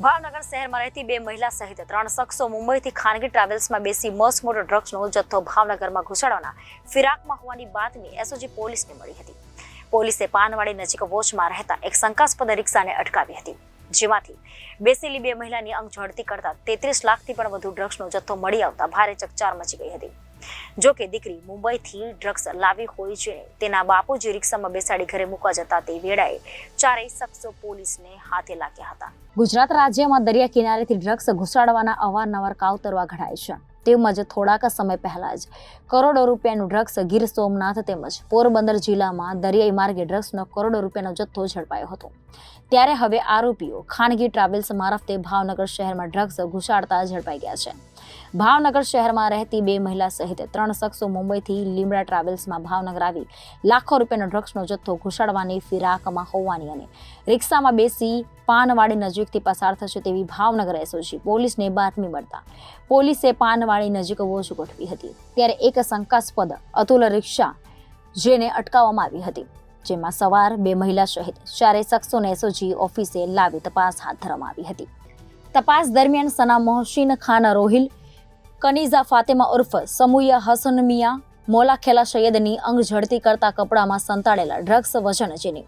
ભાવનગર શહેરમાં રહેતી બે મહિલા સહિત 3 શખ્સો મુંબઈથી ખાનગી ટ્રાવેલ્સમાં બેસી મસ્ત મોટો ડ્રગ્સનો જથ્થો ભાવનગરમાં ઘુસાડવાના ફિરાકમાં હોવાની બાતમી એસઓજી પોલીસને મળી હતી. પોલીસે પાનવાડી નજીક વોચમાં રહેતા એક શંકાસ્પદ રિક્ષાને અટકાવી હતી, જેમાંથી બેસેલી બે મહિલાની અંગ ઝડતી કરતા 33 લાખથી પણ વધુ ડ્રગ્સનો જથ્થો મળી આવતા ભારે ચકચાર મચી ગઈ હતી. જો કે દીકરી મુંબઈથી ડ્રગ્સ લાવી હોય છે, તેના બાપુજી રિક્ષામાં બેસાડી ઘરે મૂકવા જતા તે વેળાએ ચારેય શખ્સો પોલીસને હાથે લાગ્યા હતા. ગુજરાત રાજ્યમાં દરિયા કિનારેથી ડ્રગ્સ ઘુસાડવાના અવારનવાર કાવતરવા ઘડાય છે. તેમજ થોડાક સમય પહેલા જ કરોડો રૂપિયાનું ડ્રગ્સ ગીર સોમનાથ તેમજ પોરબંદર જિલ્લામાં દરિયાઈ માર્ગે ડ્રગ્સનો કરોડો રૂપિયાનો જથ્થો ઝડપાયો હતો. ત્યારે હવે આરોપીઓ ખાનગી ટ્રાવેલ્સ મારફતે ભાવનગર શહેરમાં ડ્રગ્સ ઘુસાડતા ઝડપાઈ ગયા છે. ભાવનગર શહેરમાં રહેતી બે મહિલા સહિત 3 શખ્સો મુંબઈથી લીમડા ટ્રાવેલ્સમાં ભાવનગર આવી લાખો રૂપિયાનો ડ્રગ્સનો જથ્થો ઘુસાડવાની ફિરાકમાં હોવાની અને રિક્ષામાં બેસી પાનવાડી નજીકથી પસાર થશે તેવી ભાવનગર એસઓજી પોલીસને બાતમી મળતા પોલીસે પાનવાડી નજીક વોચ ગોઠવી હતી. ત્યારે એક શંકાસ્પદ અતુલ રિક્ષા જેને અટકાવવામાં આવી હતી, જેમાં સવાર બે મહિલા સહિત ચારેય શખ્સોને એસઓજી ઓફિસે લાવી તપાસ હાથ ધરવામાં આવી હતી. તપાસ દરમિયાન સના મોહસિન ખાન રોહિલ, કનીઝા ફાતેમા ઉર્ફ સમુયા હસન મિયા, મોલા ખેલા સૈયદની અંગ ઝડતી કરતા કપડામાં સંતાડેલા ડ્રગ્સ વજન જેની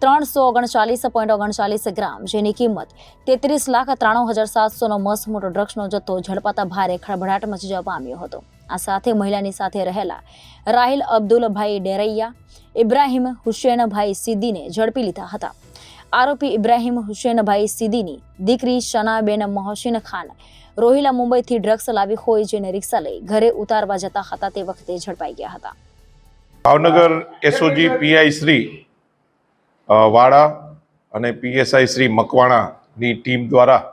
339.39 ગ્રામ, જેની કિંમત 33,93,700નો મસ્ત મોટો ડ્રગ્સનો જથ્થો ઝડપાતા ભારે ખળભળાટ મચી જવા પામ્યો હતો. આ સાથે મહિલાની સાથે રહેલા રાહિલ અબ્દુલભાઈ ડેરૈયા, ઇબ્રાહિમ હુસેનભાઈ સિદ્દીને ઝડપી લીધા હતા. આરોપી ઇબ્રાહિમ હુસેનભાઈ સિદ્દીની દીકરી શનાબેન મોહસિન ખાન રોહિલા મુંબઈથી ડ્રગ્સ લાવી હોય જેને રિક્ષા લઈ ઘરે ઉતારવા જતા હતા તે વખતે ઝડપાઈ ગયા હતા. ભાવનગર એસઓજી પીઆઈ શ્રી વાડા અને પીએસઆઈ શ્રી મકવાણાની ટીમ દ્વારા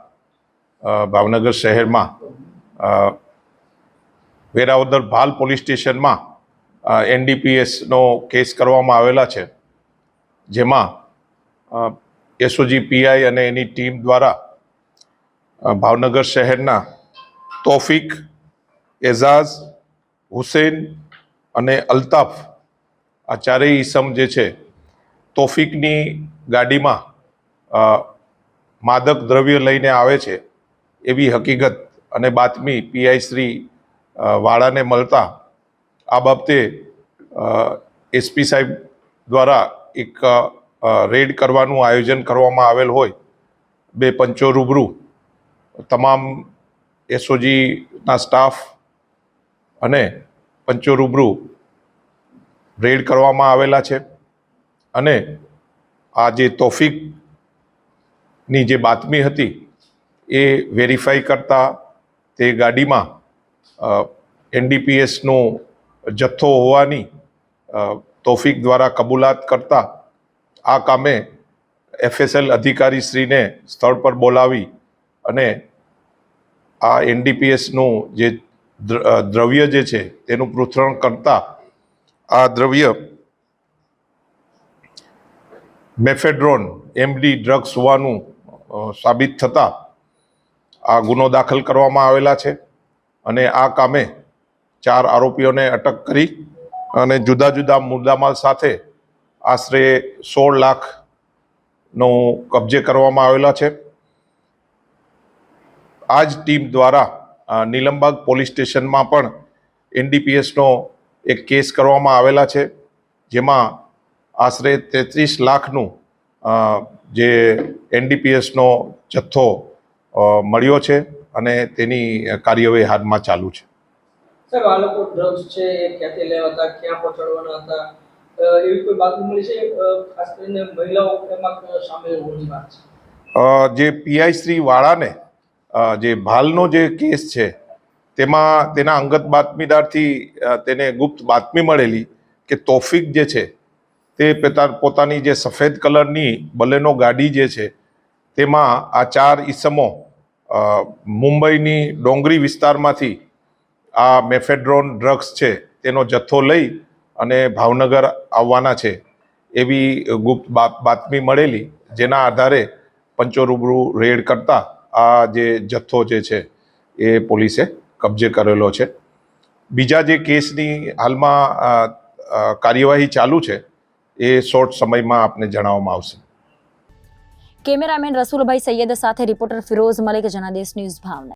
ભાવનગર શહેરમાં વેરાવદર ભાલ પોલીસ સ્ટેશનમાં એનડીપીએસનો કેસ કરવામાં આવેલા છે, જેમાં એસઓજી પીઆઈ અને એની ટીમ દ્વારા ભાવનગર શહેરના તોફિક, એઝાઝ, હુસેન અને અલ્તાફ આ ચારેય ઈસમ જે છે, તોફિકની ગાડીમાં માદક દ્રવ્ય લઈને આવે છે એવી હકીકત અને બાતમી પીઆઈ શ્રી વાળાને મળતા આ બાબતે એસપી સાહેબ દ્વારા એક રેડ કરવાનું આયોજન કરવામાં આવેલ હોય. બે પંચો રૂબરૂ તમામ એસઓજીના સ્ટાફ અને પંચો રૂબરૂ રેડ કરવામાં આવેલા છે અને આ જે તોફિકની જે બાતમી હતી એ વેરીફાઈ કરતા તે ગાડીમાં એનડીપીએસનો જથ્થો હોવાની તોફિક દ્વારા કબૂલાત કરતા આ કામે એફએસએલ અધિકારીશ્રીને સ્થળ પર બોલાવી અને આ એનડીપીએસનું જે દ્રવ્ય જે છે તેનું પૃથ્થકરણ કરતા આ દ્રવ્ય મેફેડ્રોન એમડી ડ્રગ્સ હોવાનું સાબિત થતાં આ ગુનો દાખલ કરવામાં આવેલા છે અને આ કામે 4 આરોપીઓને અટક કરી અને જુદા જુદા મુદ્દામાલ સાથે આશરે 16 લાખનો કબજે કરવામાં આવેલા છે. આ જ ટીમ દ્વારા નીલમબાગ પોલીસ સ્ટેશનમાં પણ એનડીપીએસનો એક કેસ કરવામાં આવેલા છે, જેમાં આશરે 33 લાખનું જે એનડીપીએસનો જથ્થો મળ્યો છે અને તેની કાર્યવાહી હાલમાં ચાલુ છે. સાહેબ, આ લોકો ડ્રગ્સ છે એ ક્યાંથી લેવા હતા, ક્યાં પહોંચાડવાના હતા, એવી કોઈ બાતમી મળી છે? ખાસ કરીને મહિલાઓ એમાં સામેલ હોવાની વાત છે. જે પીઆઈ શ્રી વાળાને જે ભાલનો જે કેસ છે તેમાં તેના અંગત બાતમીદારથી તેને ગુપ્ત બાતમી મળેલી કે તોફિક જે છે તે પોતાની જે સફેદ કલરની બલેનો ગાડી જે છે તેમાં આ 4 ઈસમો મુંબઈની ડોંગરી વિસ્તારમાંથી આ મેફેડ્રોન ડ્રગ્સ છે તેનો જથ્થો લઈ અને ભાવનગર આવવાના છે એવી ગુપ્ત બાતમી મળેલી, જેના આધારે પંચો રૂબરૂ રેડ કરતા આ જે જથ્થો જે છે એ પોલીસે કબજે કરેલો છે. બીજા જે કેસની હાલમાં કાર્યવાહી ચાલુ છે એ શોર્ટ સમયમાં આપને જણાવવામાં આવશે. કેમેરામેન રસુલભાઈ સૈયદ સાથે રિપોર્ટર ફિરોઝ મલિક, જનાદેશ ન્યૂઝ ભાવનગર.